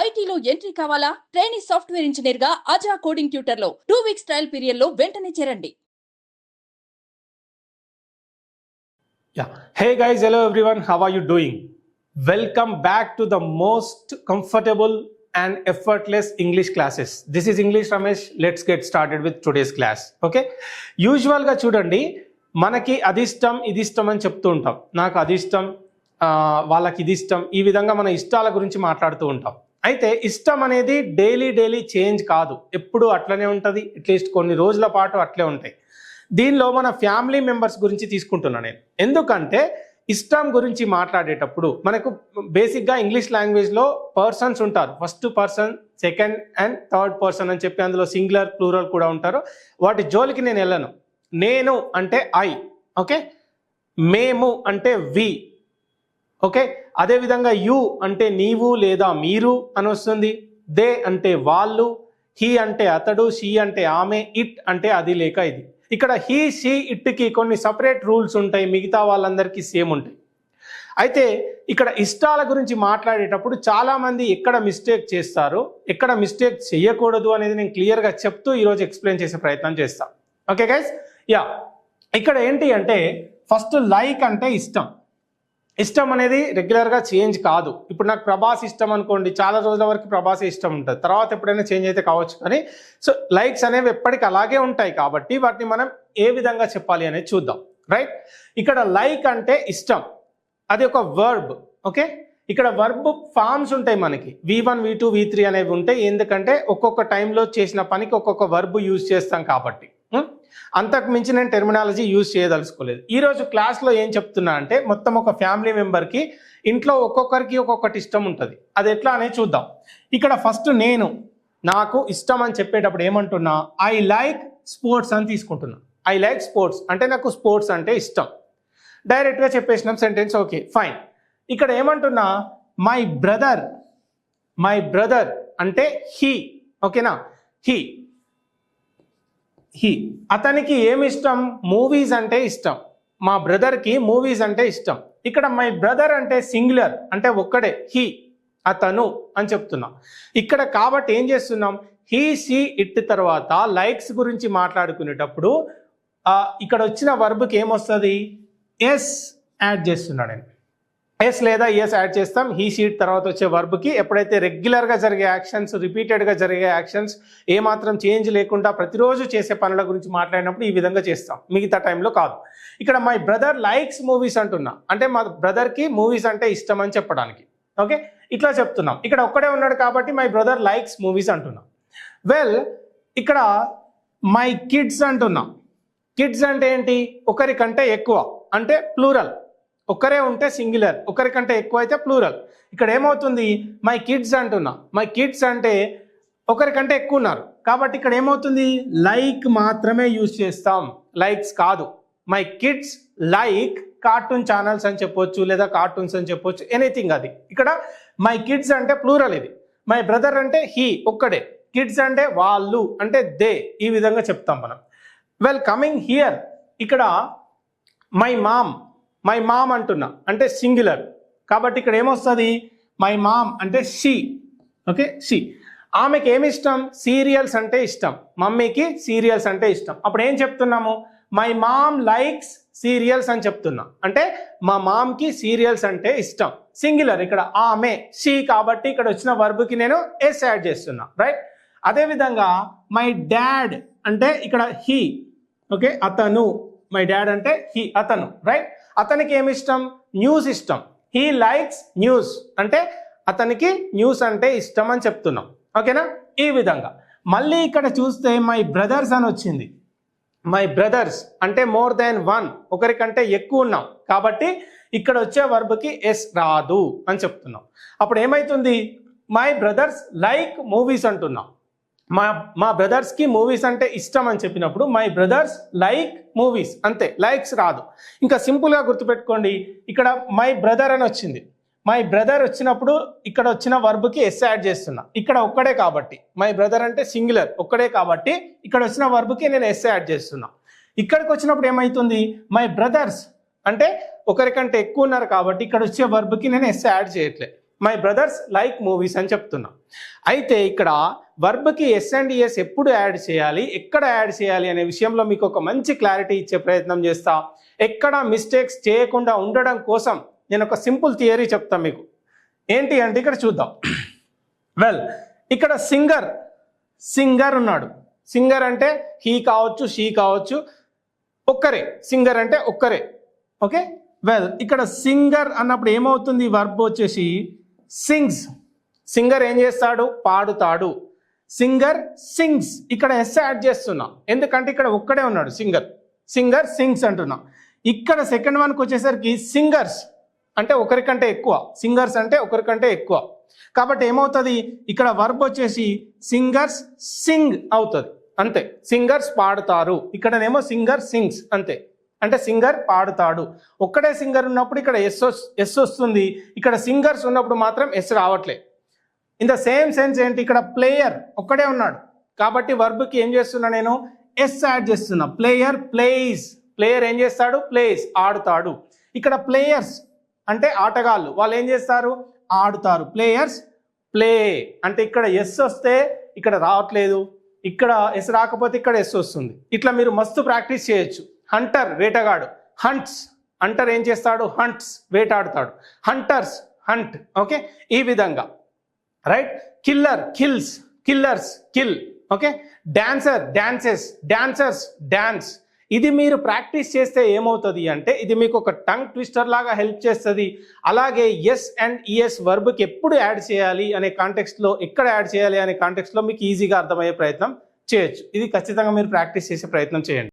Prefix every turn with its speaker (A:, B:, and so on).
A: ఐటీలో ఎంట్రీ కావాలా? Trainee software engineer గా అజా కోడింగ్ ట్యూటర్ లో 2 వీక్స్ ట్రయల్ పీరియడ్ లో వెంటనే చేరండి.
B: Yeah. Hey guys, hello everyone. How are you doing? Welcome back to the most comfortable and effortless English classes. This is English Ramesh. Let's get started with today's class. Okay? Usual గా చూడండి, మనకి అది ఇష్టం ఇది ఇష్టం అని చెప్తూ ఉంటాం. నాకు అది ఇష్టం, వాళ్ళకి ఇది ఇష్టం. ఈ విధంగా మన ఇష్టాల గురించి మాట్లాడుతూ ఉంటాం. అయితే ఇష్టం అనేది డైలీ చేంజ్ కాదు, ఎప్పుడు అట్లనే ఉంటుంది. అట్లీస్ట్ కొన్ని రోజుల పాటు అట్లే ఉంటాయి. దీనిలో మన ఫ్యామిలీ మెంబర్స్ గురించి తీసుకుంటున్నాను నేను. ఎందుకంటే ఇష్టం గురించి మాట్లాడేటప్పుడు మనకు బేసిక్గా ఇంగ్లీష్ లాంగ్వేజ్లో పర్సన్స్ ఉంటారు. First person, second and third person అని చెప్పి అందులో సింగులర్ ప్లూరల్ కూడా ఉంటారు. వాటి జోలికి నేను వెళ్ళను. నేను అంటే ఐ, ఓకే. మేము అంటే వి, ఓకే. అదేవిధంగా యు అంటే నీవు లేదా మీరు అని వస్తుంది. దే అంటే వాళ్ళు, హీ అంటే అతడు, షీ అంటే ఆమె, ఇట్ అంటే అది లేక ఇది. ఇక్కడ హీ, షీ, ఇట్కి కొన్ని సపరేట్ రూల్స్ ఉంటాయి, మిగతా వాళ్ళందరికీ సేమ్ ఉంటాయి. అయితే ఇక్కడ ఇష్టాల గురించి మాట్లాడేటప్పుడు చాలామంది ఎక్కడ మిస్టేక్ చేస్తారు, ఎక్కడ మిస్టేక్ చేయకూడదు అనేది నేను క్లియర్గా చెప్తూ ఈరోజు ఎక్స్ప్లెయిన్ చేసే ప్రయత్నం చేస్తాను. Okay guys, yeah. ఇక్కడ ఏంటి అంటే ఫస్ట్ లైక్ అంటే ఇష్టం. ఇష్టం అనేది రెగ్యులర్గా చేంజ్ కాదు. ఇప్పుడు నాకు ప్రభాస్ ఇష్టం అనుకోండి, చాలా రోజుల వరకు ప్రభాస్ ఇష్టం ఉంటుంది, తర్వాత ఎప్పుడైనా చేంజ్ అయితే కావచ్చు. కానీ సో లైక్స్ అనేవి ఎప్పటికీ అలాగే ఉంటాయి కాబట్టి వాటిని మనం ఏ విధంగా చెప్పాలి అనేది చూద్దాం. రైట్, ఇక్కడ లైక్ అంటే ఇష్టం, అది ఒక వర్బ్. ఓకే, ఇక్కడ వర్బ్ ఫార్మ్స్ ఉంటాయి మనకి, V1 V2 V3 అనేవి ఉంటాయి. ఎందుకంటే ఒక్కొక్క టైంలో చేసిన పనికి ఒక్కొక్క వర్బ్ యూజ్ చేస్తాం కాబట్టి. అంతకు మించి నేను టెర్మినాలజీ యూజ్ చేయదలుచుకోలేదు. ఈరోజు క్లాస్లో ఏం చెప్తున్నా అంటే మొత్తం ఒక ఫ్యామిలీ మెంబర్కి ఇంట్లో ఒక్కొక్కరికి ఒక్కొక్కటి ఇష్టం ఉంటుంది. అది ఎట్లా అనేది చూద్దాం. ఇక్కడ ఫస్ట్ నేను నాకు ఇష్టం అని చెప్పేటప్పుడు ఏమంటున్నా, ఐ లైక్ స్పోర్ట్స్ అని తీసుకుంటున్నా. ఐ లైక్ స్పోర్ట్స్ అంటే నాకు స్పోర్ట్స్ అంటే ఇష్టం. డైరెక్ట్గా చెప్పేసినాం సెంటెన్స్, ఓకే ఫైన్. ఇక్కడ ఏమంటున్నా, మై బ్రదర్ అంటే హీ, ఓకేనా. హీ అతనికి ఏమి ఇష్టం, మూవీస్ అంటే ఇష్టం. మా బ్రదర్కి మూవీస్ అంటే ఇష్టం. ఇక్కడ మై బ్రదర్ అంటే సింగులర్, అంటే ఒక్కడే, హీ, అతను అని చెప్తున్నాం ఇక్కడ. కాబట్టి ఏం చేస్తున్నాం, హీ, షీ, ఇట్ తర్వాత లైక్స్ గురించి మాట్లాడుకునేటప్పుడు ఇక్కడ వచ్చిన వర్బ్కి ఏమొస్తుంది, ఎస్ యాడ్ చేస్తున్నాడు నేను. ఎస్ లేదా ఎస్ యాడ్ చేస్తాం హీ, షీట్ తర్వాత వచ్చే వర్బ్కి. ఎప్పుడైతే రెగ్యులర్గా జరిగే యాక్షన్స్, రిపీటెడ్గా జరిగే యాక్షన్స్, ఏమాత్రం చేంజ్ లేకుండా ప్రతిరోజు చేసే పనుల గురించి మాట్లాడినప్పుడు ఈ విధంగా చేస్తాం, మిగతా టైంలో కాదు. ఇక్కడ మై బ్రదర్ లైక్స్ మూవీస్ అంటున్నా, అంటే మా బ్రదర్కి మూవీస్ అంటే ఇష్టం అని చెప్పడానికి. ఓకే, ఇట్లా చెప్తున్నాం. ఇక్కడ ఒక్కడే ఉన్నాడు కాబట్టి మై బ్రదర్ లైక్స్ మూవీస్ అంటున్నాం. వెల్, ఇక్కడ మై కిడ్స్ అంటున్నాం. కిడ్స్ అంటే ఏంటి, ఒకరికంటే ఎక్కువ అంటే ప్లూరల్. ఒకరే ఉంటే సింగులర్, ఒకరికంటే ఎక్కువ అయితే ప్లూరల్. ఇక్కడ ఏమవుతుంది, మై కిడ్స్ అంటున్నా. మై కిడ్స్ అంటే ఒకరికంటే ఎక్కువ ఉన్నారు కాబట్టి ఇక్కడ ఏమవుతుంది, లైక్ మాత్రమే యూజ్ చేస్తాం, లైక్స్ కాదు. My kids like cartoon channels అని చెప్పొచ్చు, లేదా కార్టూన్స్ అని చెప్పొచ్చు, ఎనీథింగ్. అది ఇక్కడ మై కిడ్స్ అంటే ప్లూరల్ ఇది. మై బ్రదర్ అంటే హీ, ఒక్కడే. కిడ్స్ అంటే వాళ్ళు, అంటే దే. ఈ విధంగా చెప్తాం మనం. వెల్, కమింగ్ హియర్, ఇక్కడ మై మామ్ అంటున్నా, అంటే సింగులర్ కాబట్టి ఇక్కడ ఏమొస్తుంది, మై మామ్ అంటే షీ, ఓకే. షీ, ఆమెకి ఏమి ఇష్టం, సీరియల్స్ అంటే ఇష్టం. మమ్మీకి సీరియల్స్ అంటే ఇష్టం. అప్పుడు ఏం చెప్తున్నాము, మై మామ్ లైక్స్ సీరియల్స్ అని చెప్తున్నా, అంటే మా మామ్కి సీరియల్స్ అంటే ఇష్టం. సింగులర్, ఇక్కడ ఆమె, షీ కాబట్టి ఇక్కడ వచ్చిన వర్బ్కి నేను ఎస్ యాడ్ చేస్తున్నా. రైట్, అదేవిధంగా మై డాడ్ అంటే ఇక్కడ హీ, ఓకే, అతను. మై డాడ్ అంటే హీ, అతను. రైట్, అతనికి ఏమి ఇష్టం, న్యూస్ ఇష్టం. హీ లైక్స్ న్యూస్ అంటే అతనికి న్యూస్ అంటే ఇష్టం అని చెప్తున్నాం. ఓకేనా, ఈ విధంగా. మళ్ళీ ఇక్కడ చూస్తే మై బ్రదర్స్ అని వచ్చింది. మై బ్రదర్స్ అంటే మోర్ దాన్ వన్, ఒకరికంటే ఎక్కువ ఉన్నాం కాబట్టి ఇక్కడ వచ్చే వర్బ్కి ఎస్ రాదు అని చెప్తున్నాం. అప్పుడు ఏమైతుంది, మై బ్రదర్స్ లైక్ మూవీస్ అంటున్నాం. మా బ్రదర్స్కి మూవీస్ అంటే ఇష్టం అని చెప్పినప్పుడు మై బ్రదర్స్ లైక్ మూవీస్, అంతే, లైక్స్ రాదు. ఇంకా సింపుల్గా గుర్తుపెట్టుకోండి, ఇక్కడ మై బ్రదర్ అని వచ్చింది. మై బ్రదర్ వచ్చినప్పుడు ఇక్కడ వచ్చిన వర్బ్కి ఎస్ యాడ్ చేస్తున్నా. ఇక్కడ ఒక్కడే కాబట్టి, మై బ్రదర్ అంటే సింగులర్, ఒక్కడే కాబట్టి ఇక్కడ వచ్చిన వర్బ్కి నేను ఎస్ యాడ్ చేస్తున్నా. ఇక్కడికి వచ్చినప్పుడు ఏమవుతుంది, మై బ్రదర్స్ అంటే ఒకరికంటే ఎక్కువ ఉన్నారు కాబట్టి ఇక్కడ వచ్చే వర్బ్కి నేను ఎస్ యాడ్ చేయట్లే. మై బ్రదర్స్ లైక్ మూవీస్ అని చెప్తున్నా. అయితే ఇక్కడ వర్బ్కి ఎస్ అండ్ ఎస్ ఎప్పుడు యాడ్ చేయాలి, ఎక్కడ యాడ్ చేయాలి అనే విషయంలో మీకు ఒక మంచి క్లారిటీ ఇచ్చే ప్రయత్నం చేస్తా. ఎక్కడ మిస్టేక్స్ చేయకుండా ఉండడం కోసం నేను ఒక సింపుల్ థియరీ చెప్తాను మీకు. ఏంటి అంటే ఇక్కడ చూద్దాం. వెల్, ఇక్కడ సింగర్ ఉన్నాడు. సింగర్ అంటే హీ కావచ్చు, షీ కావచ్చు, ఒక్కరే. సింగర్ అంటే ఒక్కరే. ఓకే, వెల్ ఇక్కడ సింగర్ అన్నప్పుడు ఏమవుతుంది, వర్బ్ వచ్చేసి సింగ్స్. సింగర్ ఏం చేస్తాడు, పాడుతాడు. Singer sings. ఇక్కడ ఎస్ యాడ్ చేస్తున్నా ఎందుకంటే ఇక్కడ ఒక్కడే ఉన్నాడు సింగర్ సింగ్స్ అంటున్నా. ఇక్కడ సెకండ్ వన్కి వచ్చేసరికి సింగర్స్ అంటే ఒకరికంటే ఎక్కువ, సింగర్స్ అంటే ఒకరికంటే ఎక్కువ. కాబట్టి ఏమవుతుంది, ఇక్కడ వర్బ్ వచ్చేసి సింగర్స్ సింగ్ అవుతుంది అంతే. సింగర్స్ పాడుతారు, ఇక్కడనేమో సింగర్ సింగ్స్ అంతే. అంటే సింగర్ పాడుతాడు. ఒక్కడే సింగర్ ఉన్నప్పుడు ఇక్కడ ఎస్ వస్తుంది, ఇక్కడ సింగర్స్ ఉన్నప్పుడు మాత్రం ఎస్ రావట్లే. ఇన్ ద సేమ్ సెన్స్ ఏంటి, ఇక్కడ ప్లేయర్ ఒక్కడే ఉన్నాడు కాబట్టి వర్బ్కి ఏం చేస్తున్నా నేను, ఎస్ యాడ్ చేస్తున్నా. Player place. ప్లేయర్ ఏం చేస్తాడు, ప్లేస్ ఆడుతాడు. ఇక్కడ ప్లేయర్స్ అంటే ఆటగాళ్ళు, వాళ్ళు ఏం చేస్తారు, ఆడుతారు. Players play. అంటే ఇక్కడ ఎస్ వస్తే ఇక్కడ రావట్లేదు, ఇక్కడ ఎస్ రాకపోతే ఇక్కడ ఎస్ వస్తుంది. ఇట్లా మీరు మస్తు ప్రాక్టీస్ చేయొచ్చు. హంటర్ వేటగాడు, హంట్స్. హంటర్ ఏం చేస్తాడు, హంట్స్ వేటాడుతాడు. Hunters hunt. ఓకే, ఈ విధంగా right. Killer kills, killers kill. Okay, dancer dances, dancers dance. ఇది మీరు ప్రాక్టీస్ చేస్తే ఏమవుతుంది అంటే ఇది మీకు ఒక టంగ్ ట్విస్టర్ లాగా హెల్ప్ చేస్తుంది. అలాగే ఎస్ అండ్ ఈఎస్ వర్బ్కి ఎప్పుడు యాడ్ చేయాలి అనే కాంటెక్స్ట్లో, ఎక్కడ యాడ్ చేయాలి అనే కాంటెక్స్ట్లో మీకు ఈజీగా అర్థమయ్యే ప్రయత్నం చేయొచ్చు. ఇది ఖచ్చితంగా మీరు ప్రాక్టీస్ చేసే ప్రయత్నం చేయండి.